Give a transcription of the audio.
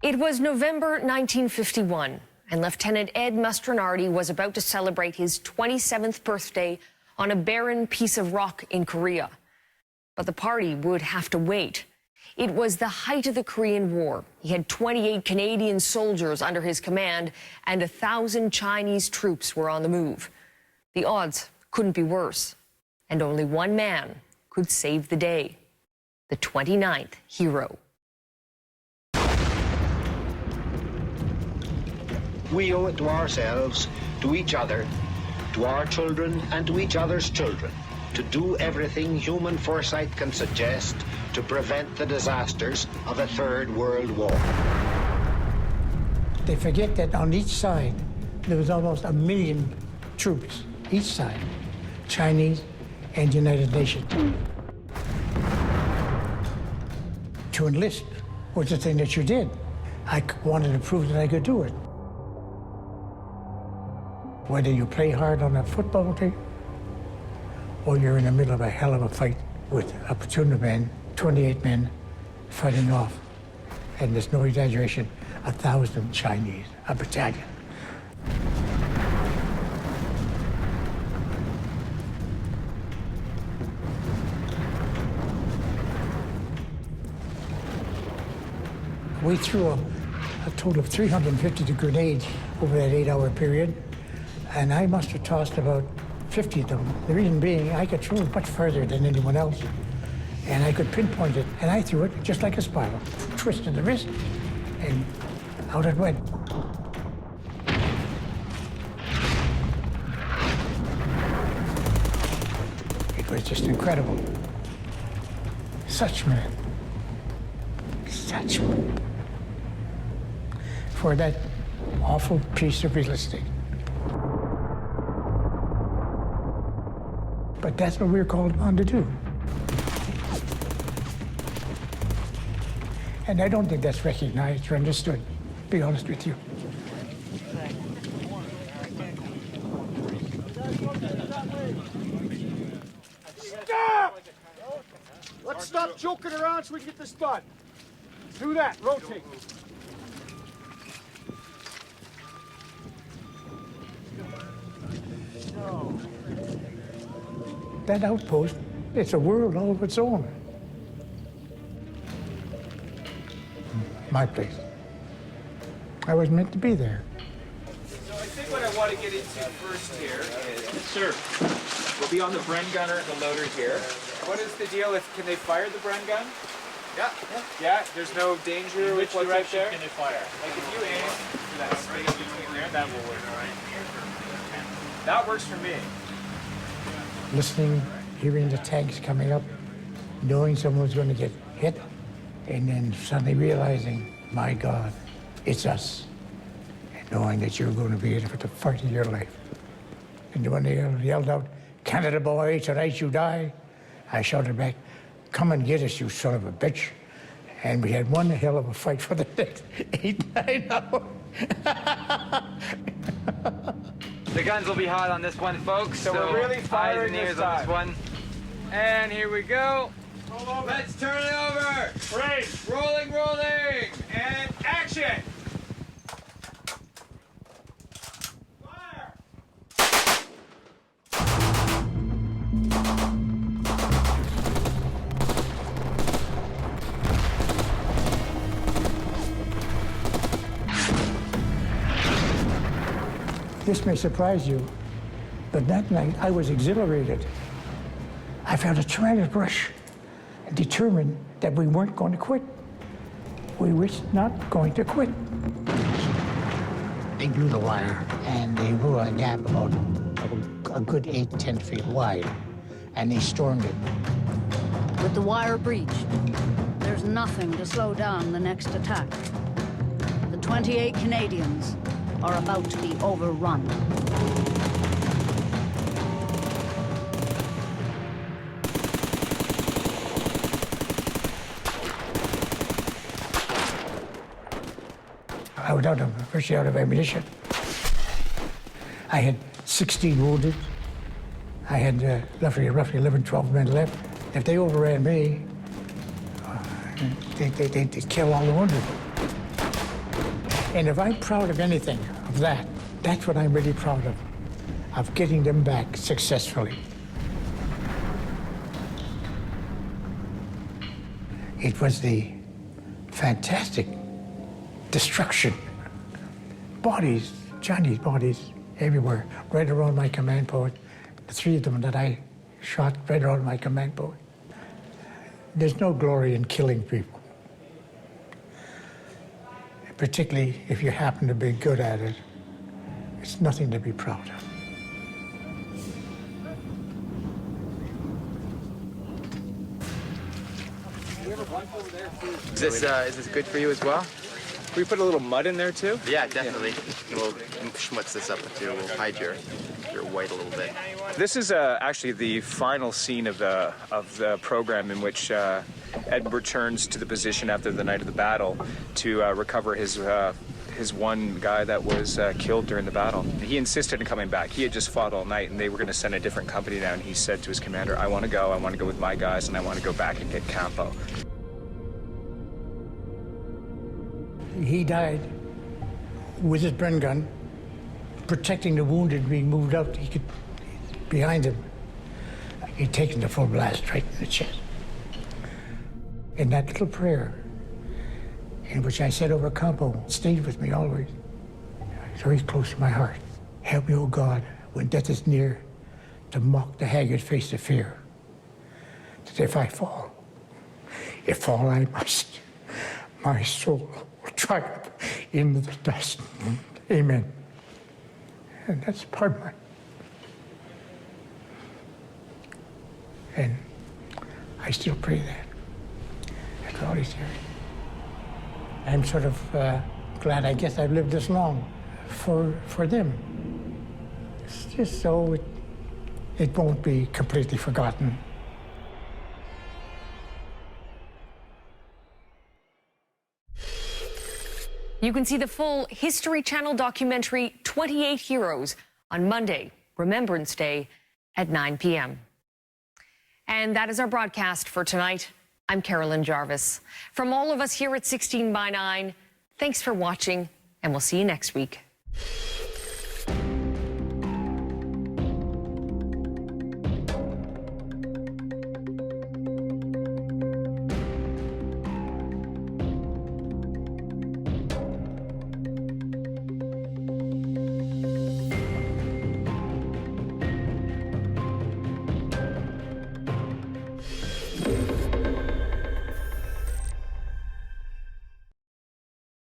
It was November 1951, and Lieutenant Ed Mastronardi was about to celebrate his 27th birthday on a barren piece of rock in Korea. But the party would have to wait. It was the height of the Korean War. He had 28 Canadian soldiers under his command, and 1,000 Chinese troops were on the move. The odds couldn't be worse, and only one man could save the day: the 29th hero. We owe it to ourselves, to each other, to our children and to each other's children, to do everything human foresight can suggest to prevent the disasters of a Third World War. They forget that on each side, there was almost 1 million troops, each side, Chinese and United Nations. To enlist was the thing that you did. I wanted to prove that I could do it. Whether you play hard on a football team or you're in the middle of a hell of a fight with a platoon of men, 28 men fighting off, and there's no exaggeration, 1,000 Chinese, a battalion. We threw a total of 350 grenades over that 8-hour period. And I must have tossed about 50 of them. The reason being, I could throw it much further than anyone else. And I could pinpoint it, and I threw it just like a spiral. Twisted the wrist, and out it went. It was just incredible. Such men. Such men. For that awful piece of real estate. But that's what we're called on to do. And I don't think that's recognized or understood, to be honest with you. Stop! Let's stop joking around so we can get this done. Do that, rotate. That outpost, it's a world all of its own. My place. I was meant to be there. So I think what I want to get into first here is, sir, we'll be on the Bren gunner, the loader here. What is the deal if, can they fire the Bren gun? Yeah. Yeah, there's no danger with you right there? Can they fire? Like if you aim for that space between there, that will work. That works for me. Listening, hearing the tanks coming up, knowing someone was going to get hit, and then suddenly realizing, my God, it's us. And knowing that you're going to be in it for the fight of your life. And when they yelled out, Canada boy, tonight you die, I shouted back, come and get us, you son of a bitch. And we had one hell of a fight for the next 8-9 hours. The guns will be hot on this one, folks. So we're really firing eyes and ears this on this time. one. And here we go. Roll over. Let's turn it over. Brace. Rolling, rolling. And action. This may surprise you, but that night I was exhilarated. I felt a tremendous rush and determined that we weren't going to quit. We were not going to quit. They blew the wire, and they blew a gap about a good 8-10 feet wide, and they stormed it. With the wire breached, there's nothing to slow down the next attack. The 28 Canadians are about to be overrun. I was virtually out of ammunition. I had 16 wounded. I had roughly 11, 12 men left. If they overran me, they'd kill all the wounded. And if I'm proud of anything of that, that's what I'm really proud of getting them back successfully. It was the fantastic destruction. Bodies, Chinese bodies everywhere, right around my command post. The 3 of them that I shot right around my command post. There's no glory in killing people, particularly if you happen to be good at it. It's nothing to be proud of. Is this good for you as well? Can we put a little mud in there too? Yeah, definitely. We'll schmutz this up too. We'll hide your white a little bit. This is actually the final scene of the program in which Ed returns to the position after the night of the battle to recover his one guy that was killed during the battle. He insisted on coming back. He had just fought all night, and they were going to send a different company down. He said to his commander, I want to go with my guys, and I want to go back and get Campo. He died with his Bren gun, protecting the wounded being moved out. He could, behind him, he'd taken the full blast right in the chest. And that little prayer, in which I said over Campo, stayed with me always. It's very close to my heart. Help me, O God, when death is near, to mock the haggard face of fear. That if I fall I must, my soul will triumph in the dust. Amen. And that's part of mine. And I still pray that after all these years. I'm sort of glad, I guess I've lived this long for them. It's just so it won't be completely forgotten. You can see the full History Channel documentary, 28 Heroes, on Monday, Remembrance Day, at 9 p.m. And that is our broadcast for tonight. I'm Carolyn Jarvis. From all of us here at 16 by 9, thanks for watching, and we'll see you next week.